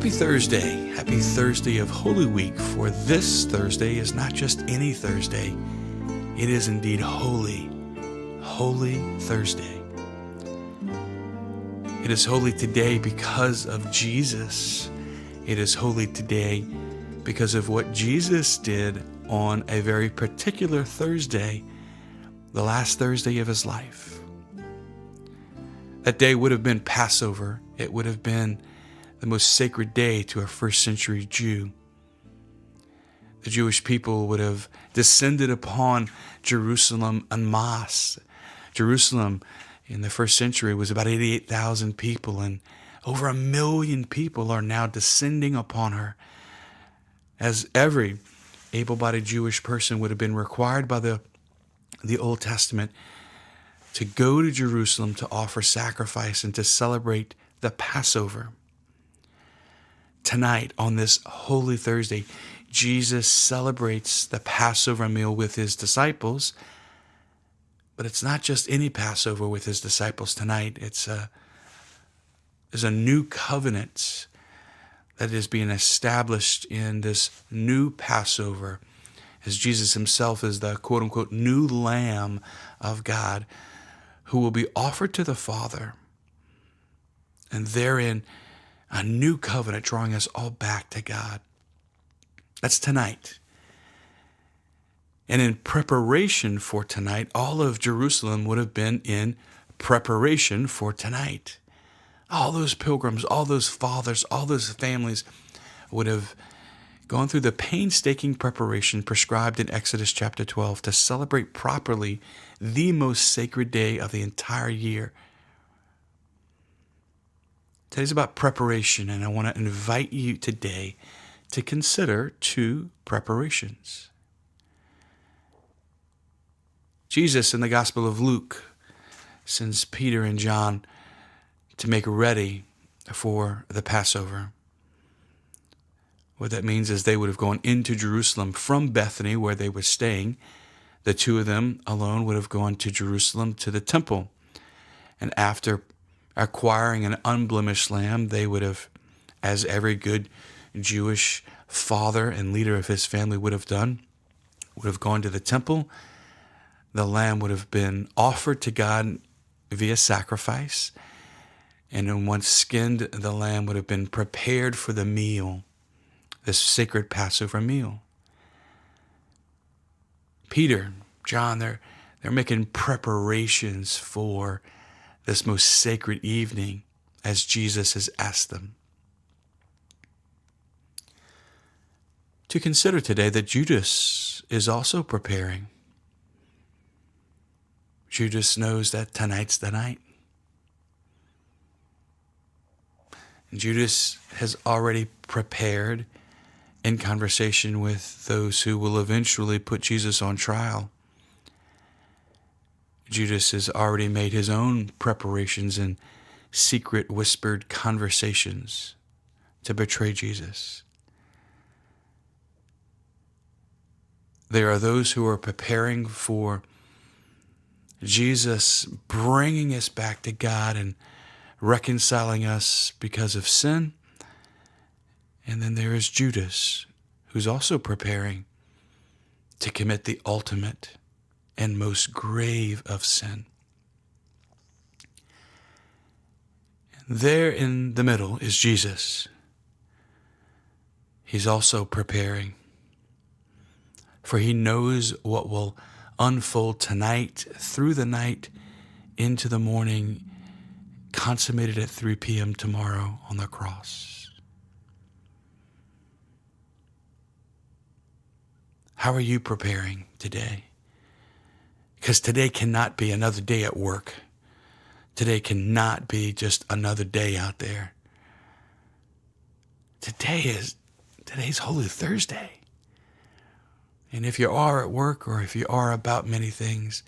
Happy Thursday. Happy Thursday of Holy Week, for this Thursday is not just any Thursday. It is indeed Holy Thursday. It is holy today because of Jesus. It is holy today because of what Jesus did on a very particular Thursday, the last Thursday of his life. That day would have been Passover. It would have been the most sacred day to a first century Jew. The Jewish people would have descended upon Jerusalem en masse. Jerusalem in the first century was about 88,000 people, and over 1 million people are now descending upon her, as every able-bodied Jewish person would have been required by the Old Testament to go to Jerusalem to offer sacrifice and to celebrate the Passover. Tonight, on this Holy Thursday, Jesus celebrates the Passover meal with his disciples. But it's not just any Passover with his disciples tonight. There's a new covenant that is being established in this new Passover, as Jesus himself is the quote-unquote new Lamb of God who will be offered to the Father. And therein, a new covenant drawing us all back to God. That's tonight. And in preparation for tonight, all of Jerusalem would have been in preparation for tonight. All those pilgrims, all those fathers, all those families would have gone through the painstaking preparation prescribed in Exodus chapter 12 to celebrate properly the most sacred day of the entire year. Today's about preparation, and I want to invite you today to consider 2 preparations. Jesus in the Gospel of Luke sends Peter and John to make ready for the Passover. What that means is they would have gone into Jerusalem from Bethany, where they were staying. The 2 of them alone would have gone to Jerusalem to the temple. And after acquiring an unblemished lamb, they would have, as every good Jewish father and leader of his family would have done, would have gone to the temple. The lamb would have been offered to God via sacrifice. And then once skinned, the lamb would have been prepared for the meal, this sacred Passover meal. Peter, John, they're making preparations for this most sacred evening as Jesus has asked them. To consider today that Judas is also preparing. Judas knows that tonight's the night. And Judas has already prepared in conversation with those who will eventually put Jesus on trial. Judas has already made his own preparations and secret whispered conversations to betray Jesus. There are those who are preparing for Jesus bringing us back to God and reconciling us because of sin. And then there is Judas, who's also preparing to commit the ultimate and most grave of sin. And there in the middle is Jesus. He's also preparing, for he knows what will unfold tonight, through the night, into the morning, consummated at 3 p.m. tomorrow on the cross. How are you preparing today? Because today cannot be another day at work. Today cannot be just another day out there. Today's Holy Thursday. And if you are at work, or if you are about many things,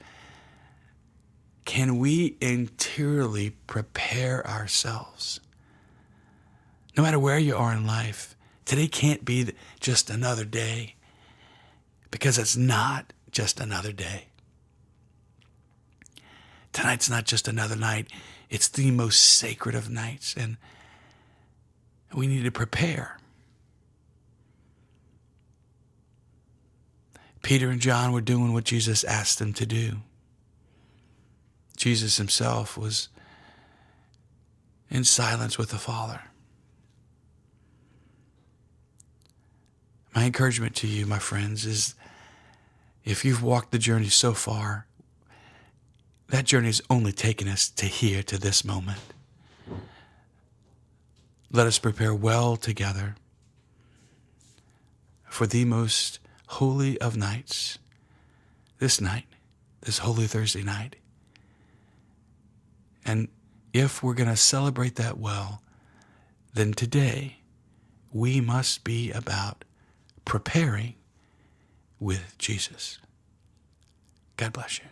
can we interiorly prepare ourselves? No matter where you are in life, today can't be just another day, because it's not just another day. Tonight's not just another night. It's the most sacred of nights. And We need to prepare. Peter and John were doing what Jesus asked them to do. Jesus himself was in silence with the Father. My encouragement to you, my friends, is if you've walked the journey so far, that journey has only taken us to here, to this moment. Let us prepare well together for the most holy of nights, this night, this Holy Thursday night. And if we're going to celebrate that well, then today we must be about preparing with Jesus. God bless you.